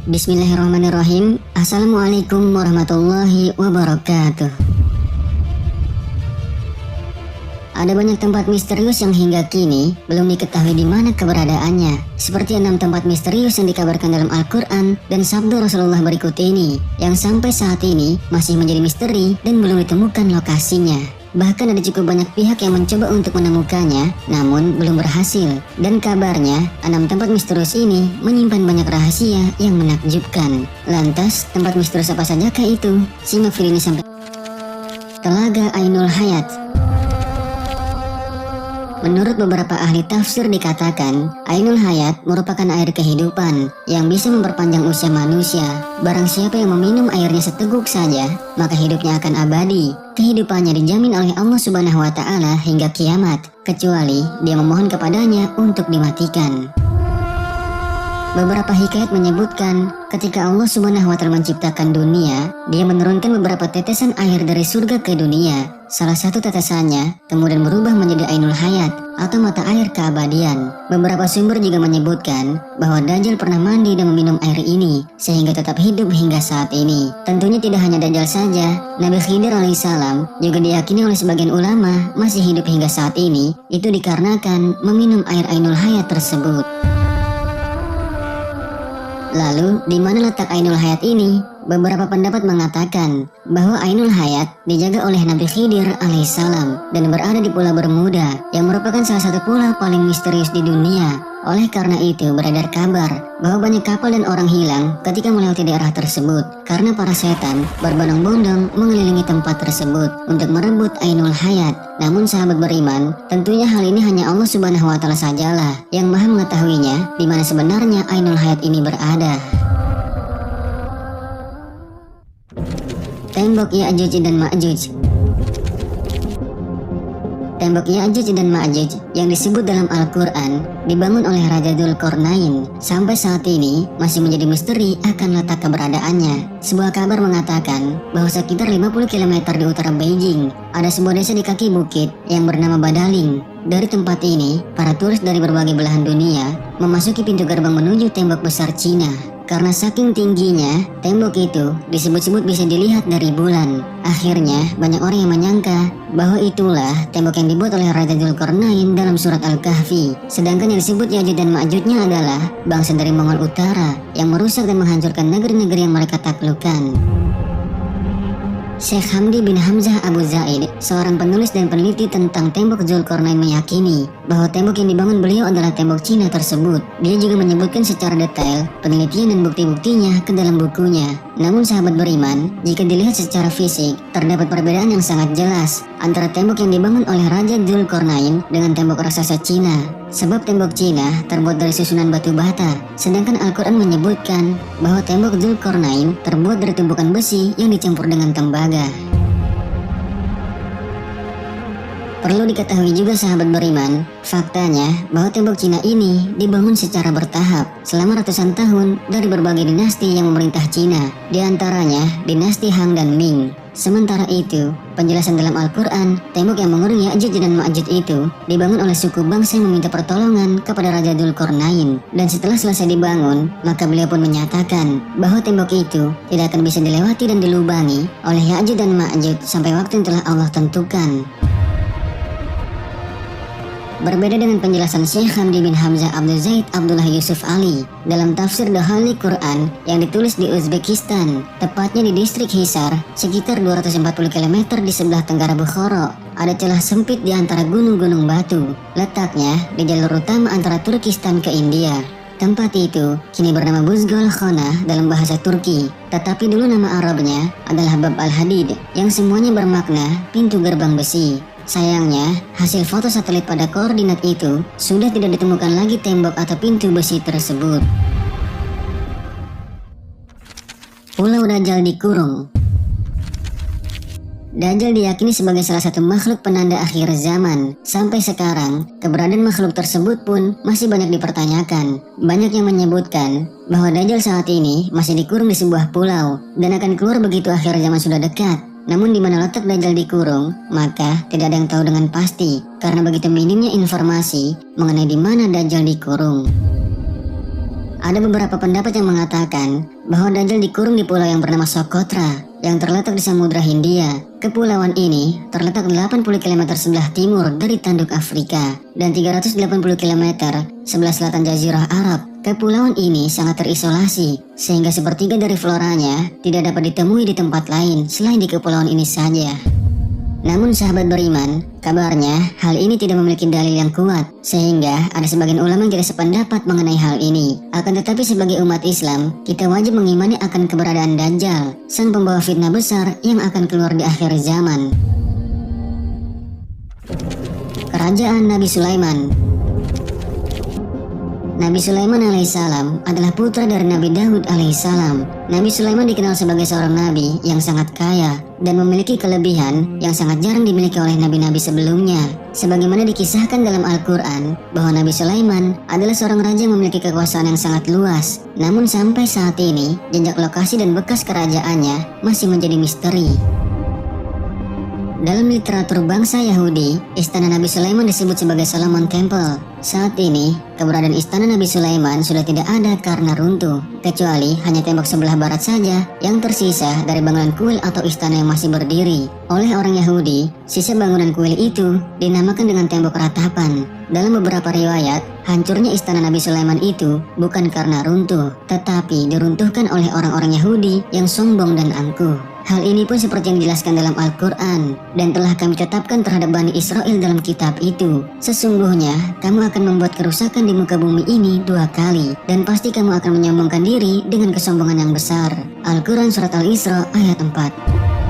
Bismillahirrahmanirrahim. Assalamualaikum warahmatullahi wabarakatuh. Ada banyak tempat misterius yang hingga kini belum diketahui di mana keberadaannya. Seperti 6 tempat misterius yang dikabarkan dalam Al-Quran dan sabda Rasulullah berikut ini, yang sampai saat ini masih menjadi misteri dan belum ditemukan lokasinya. Bahkan ada cukup banyak pihak yang mencoba untuk menemukannya, namun belum berhasil. Dan kabarnya, 6 tempat misterius ini menyimpan banyak rahasia yang menakjubkan. Lantas, tempat misterius apa sajakah itu? Simak video ini sampai. Telaga Ainul Hayat. Menurut beberapa ahli tafsir dikatakan, Ainul Hayat merupakan air kehidupan yang bisa memperpanjang usia manusia. Barang siapa yang meminum airnya seteguk saja, maka hidupnya akan abadi. Kehidupannya dijamin oleh Allah Subhanahu wa Ta'ala hingga kiamat, kecuali dia memohon kepadanya untuk dimatikan. Beberapa hikayat menyebutkan ketika Allah Subhanahu wa Ta'ala menciptakan dunia, dia menurunkan beberapa tetesan air dari surga ke dunia. Salah satu tetesannya kemudian berubah menjadi Ainul Hayat atau mata air keabadian. Beberapa sumber juga menyebutkan bahwa Dajjal pernah mandi dan meminum air ini sehingga tetap hidup hingga saat ini. Tentunya tidak hanya Dajjal saja, Nabi Khidir alaihissalam juga diyakini oleh sebagian ulama masih hidup hingga saat ini. Itu dikarenakan meminum air Ainul Hayat tersebut. Lalu, di mana letak Ainul Hayat ini? Beberapa pendapat mengatakan bahwa Ainul Hayat dijaga oleh Nabi Khidir alaihissalam dan berada di Pulau Bermuda yang merupakan salah satu pulau paling misterius di dunia. Oleh karena itu beredar kabar bahwa banyak kapal dan orang hilang ketika melewati daerah tersebut karena para setan berbondong-bondong mengelilingi tempat tersebut untuk merebut Ainul Hayat. Namun sahabat beriman, tentunya hal ini hanya Allah Subhanahu wa Ta'ala sajalah yang maha mengetahuinya di mana sebenarnya Ainul Hayat ini berada. Tembok Ya'juj dan Ma'juj. Tembok Ya'juj dan Ma'juj yang disebut dalam Al-Quran dibangun oleh Raja Dzulqarnain. Sampai saat ini masih menjadi misteri akan letak keberadaannya. Sebuah kabar mengatakan bahwa sekitar 50 km di utara Beijing ada sebuah desa di kaki bukit yang bernama Badaling. Dari tempat ini, para turis dari berbagai belahan dunia memasuki pintu gerbang menuju tembok besar Cina. Karena saking tingginya, tembok itu disebut-sebut bisa dilihat dari bulan. Akhirnya, banyak orang yang menyangka bahwa itulah tembok yang dibuat oleh Raja Dzulqarnain dalam surat Al-Kahfi. Sedangkan yang disebut Ya'juj dan Ma'jujnya adalah bangsa dari Mongol Utara yang merusak dan menghancurkan negeri-negeri yang mereka taklukkan. Syekh Hamdi bin Hamzah Abu Zaid, seorang penulis dan peneliti tentang tembok Dzulqarnain, meyakini bahwa tembok yang dibangun beliau adalah tembok Cina tersebut. Dia juga menyebutkan secara detail penelitian dan bukti-buktinya ke dalam bukunya. Namun sahabat beriman, jika dilihat secara fisik, terdapat perbedaan yang sangat jelas antara tembok yang dibangun oleh Raja Dzulqarnain dengan tembok raksasa Cina. Sebab tembok Cina terbuat dari susunan batu bata, sedangkan Al-Quran menyebutkan bahwa tembok Dzulqarnain terbuat dari tumpukan besi yang dicampur dengan tembaga. Perlu diketahui juga sahabat beriman, faktanya bahwa tembok Cina ini dibangun secara bertahap selama ratusan tahun dari berbagai dinasti yang memerintah Cina, diantaranya dinasti Han dan Ming. Sementara itu, penjelasan dalam Al-Quran, tembok yang mengurung Ya'juj dan Ma'juj itu dibangun oleh suku bangsa yang meminta pertolongan kepada Raja Dzulqarnain. Dan setelah selesai dibangun, maka beliau pun menyatakan bahwa tembok itu tidak akan bisa dilewati dan dilubangi oleh Ya'juj dan Ma'juj sampai waktu yang telah Allah tentukan. Berbeda dengan penjelasan Syekh Hamdi bin Hamzah Abdul Zaid Abdullah Yusuf Ali dalam tafsir The Holy Quran yang ditulis di Uzbekistan, tepatnya di distrik Hisar, sekitar 240 km di sebelah tenggara Bukhara, ada celah sempit di antara gunung-gunung batu. Letaknya di jalur utama antara Turkistan ke India. Tempat itu kini bernama Buzgol Khona dalam bahasa Turki, tetapi dulu nama Arabnya adalah Bab al-Hadid, yang semuanya bermakna pintu gerbang besi. Sayangnya, hasil foto satelit pada koordinat itu sudah tidak ditemukan lagi tembok atau pintu besi tersebut. Pulau Dajjal dikurung. Dajjal diyakini sebagai salah satu makhluk penanda akhir zaman. Sampai sekarang, keberadaan makhluk tersebut pun masih banyak dipertanyakan. Banyak yang menyebutkan bahwa Dajjal saat ini masih dikurung di sebuah pulau dan akan keluar begitu akhir zaman sudah dekat. Namun di mana letak Dajjal dikurung, maka tidak ada yang tahu dengan pasti karena begitu minimnya informasi mengenai di mana Dajjal dikurung. Ada beberapa pendapat yang mengatakan bahwa Dajjal dikurung di pulau yang bernama Socotra yang terletak di Samudra Hindia. Kepulauan ini terletak 80 km sebelah timur dari tanduk Afrika dan 380 km sebelah selatan Jazirah Arab. Kepulauan ini sangat terisolasi sehingga sepertiga dari floranya tidak dapat ditemui di tempat lain selain di kepulauan ini saja. Namun sahabat beriman, kabarnya hal ini tidak memiliki dalil yang kuat, sehingga ada sebagian ulama yang tidak sependapat mengenai hal ini. Akan tetapi sebagai umat Islam, kita wajib mengimani akan keberadaan Dajjal, sang pembawa fitnah besar yang akan keluar di akhir zaman. Kerajaan Nabi Sulaiman. Nabi Sulaiman alaihissalam adalah putra dari Nabi Daud alaihissalam. Nabi Sulaiman dikenal sebagai seorang nabi yang sangat kaya dan memiliki kelebihan yang sangat jarang dimiliki oleh nabi-nabi sebelumnya. Sebagaimana dikisahkan dalam Al-Quran bahwa Nabi Sulaiman adalah seorang raja yang memiliki kekuasaan yang sangat luas. Namun sampai saat ini, jejak lokasi dan bekas kerajaannya masih menjadi misteri. Dalam literatur bangsa Yahudi, istana Nabi Sulaiman disebut sebagai Solomon Temple. Saat ini, keberadaan istana Nabi Sulaiman sudah tidak ada karena runtuh, kecuali hanya tembok sebelah barat saja yang tersisa dari bangunan kuil atau istana yang masih berdiri. Oleh orang Yahudi, sisa bangunan kuil itu dinamakan dengan tembok ratapan. Dalam beberapa riwayat, hancurnya istana Nabi Sulaiman itu bukan karena runtuh, tetapi diruntuhkan oleh orang-orang Yahudi yang sombong dan angkuh. Hal ini pun seperti yang dijelaskan dalam Al-Quran dan telah kami tetapkan terhadap Bani Israel dalam kitab itu. Sesungguhnya, kamu akan membuat kerusakan di muka bumi ini 2 kali dan pasti kamu akan menyombongkan diri dengan kesombongan yang besar. Al-Quran Surat Al-Isra ayat 4.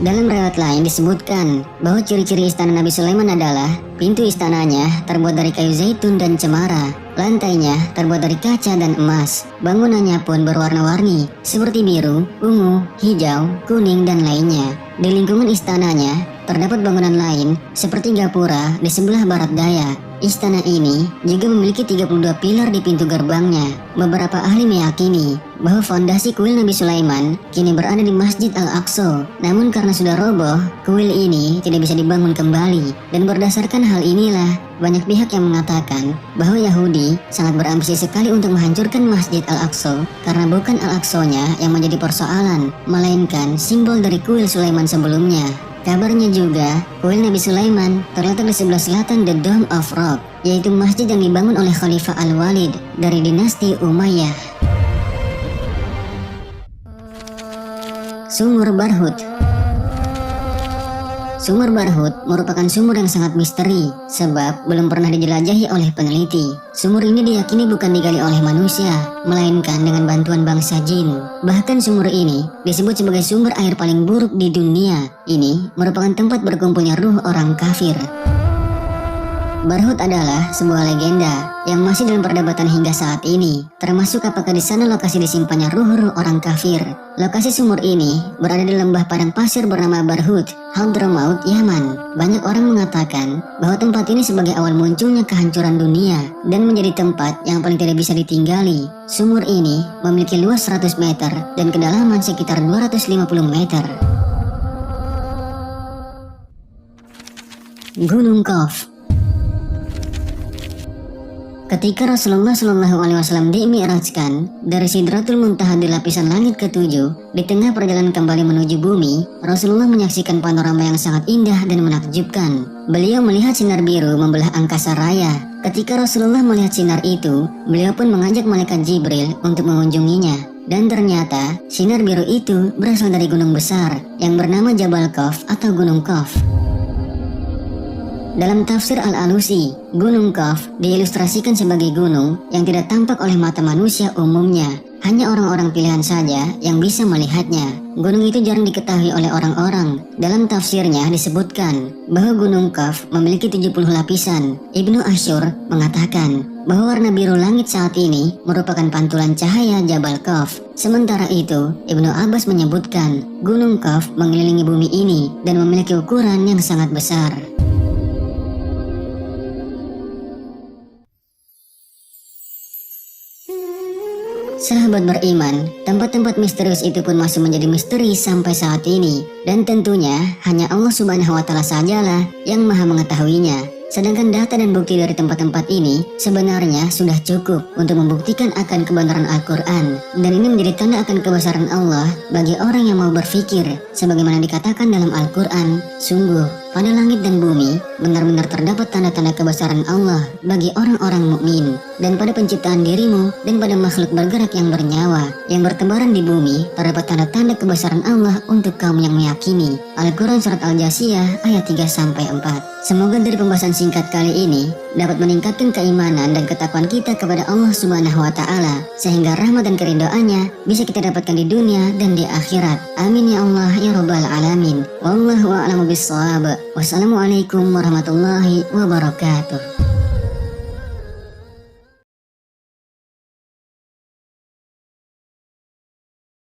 Dalam riwayat lain disebutkan bahwa ciri-ciri istana Nabi Sulaiman adalah pintu istananya terbuat dari kayu zaitun dan cemara, lantainya terbuat dari kaca dan emas, bangunannya pun berwarna-warni seperti biru, ungu, hijau, kuning, dan lainnya. Di lingkungan istananya terdapat bangunan lain seperti gapura di sebelah barat daya. Istana ini juga memiliki 32 pilar di pintu gerbangnya. Beberapa ahli meyakini bahwa fondasi kuil Nabi Sulaiman kini berada di Masjid Al-Aqsa. Namun karena sudah roboh, kuil ini tidak bisa dibangun kembali. Dan berdasarkan hal inilah, banyak pihak yang mengatakan bahwa Yahudi sangat berambisi sekali untuk menghancurkan Masjid Al-Aqsa karena bukan Al-Aqsanya yang menjadi persoalan, melainkan simbol dari kuil Sulaiman sebelumnya. Kabarnya juga, kuil Nabi Sulaiman terletak di sebelah selatan The Dome of Rock, yaitu masjid yang dibangun oleh Khalifah Al-Walid dari dinasti Umayyah. Sumur Barhut. Sumur Barhut merupakan sumur yang sangat misteri sebab belum pernah dijelajahi oleh peneliti. Sumur ini diyakini bukan digali oleh manusia, melainkan dengan bantuan bangsa jin. Bahkan sumur ini disebut sebagai sumber air paling buruk di dunia. Ini merupakan tempat berkumpulnya ruh orang kafir. Barhut adalah sebuah legenda yang masih dalam perdebatan hingga saat ini, termasuk apakah di sana lokasi disimpannya ruh-ruh orang kafir. Lokasi sumur ini berada di lembah padang pasir bernama Barhut, Hadramaut, Yaman. Banyak orang mengatakan bahwa tempat ini sebagai awal munculnya kehancuran dunia dan menjadi tempat yang paling tidak bisa ditinggali. Sumur ini memiliki luas 100 meter dan kedalaman sekitar 250 meter. Gunung Qaf. Ketika Rasulullah SAW dimi'rajkan dari Sidratul Muntaha di lapisan langit ke-7, di tengah perjalanan kembali menuju bumi, Rasulullah menyaksikan panorama yang sangat indah dan menakjubkan. Beliau melihat sinar biru membelah angkasa raya. Ketika Rasulullah melihat sinar itu, beliau pun mengajak malaikat Jibril untuk mengunjunginya. Dan ternyata, sinar biru itu berasal dari gunung besar yang bernama Jabal Qaf atau Gunung Qaf. Dalam tafsir Al-Alusi, Gunung Qaf diilustrasikan sebagai gunung yang tidak tampak oleh mata manusia umumnya. Hanya orang-orang pilihan saja yang bisa melihatnya. Gunung itu jarang diketahui oleh orang-orang. Dalam tafsirnya disebutkan bahwa Gunung Qaf memiliki 70 lapisan. Ibnu Ashur mengatakan bahwa warna biru langit saat ini merupakan pantulan cahaya Jabal Qaf. Sementara itu, Ibnu Abbas menyebutkan Gunung Qaf mengelilingi bumi ini dan memiliki ukuran yang sangat besar. Sahabat beriman, tempat-tempat misterius itu pun masih menjadi misteri sampai saat ini. Dan tentunya hanya Allah Subhanahu wa Ta'ala sajalah yang maha mengetahuinya. Sedangkan data dan bukti dari tempat-tempat ini sebenarnya sudah cukup untuk membuktikan akan kebenaran Al-Quran. Dan ini menjadi tanda akan kebesaran Allah bagi orang yang mau berpikir. Sebagaimana dikatakan dalam Al-Quran, sungguh pada langit dan bumi benar-benar terdapat tanda-tanda kebesaran Allah bagi orang-orang mukmin. Dan pada penciptaan dirimu dan pada makhluk bergerak yang bernyawa yang bertebaran di bumi terdapat tanda-tanda kebesaran Allah untuk kaum yang meyakini. Al-Quran Surat Al-Jasiyah ayat 3-4. Semoga dari pembahasan singkat kali ini dapat meningkatkan keimanan dan ketakwaan kita kepada Allah Subhanahu wa Ta'ala, sehingga rahmat dan keridhaannya bisa kita dapatkan di dunia dan di akhirat. Amin ya Allah ya Rabbal Alamin. Wallahu a'lamu bissawab. Wassalamualaikum warahmatullahi wabarakatuh.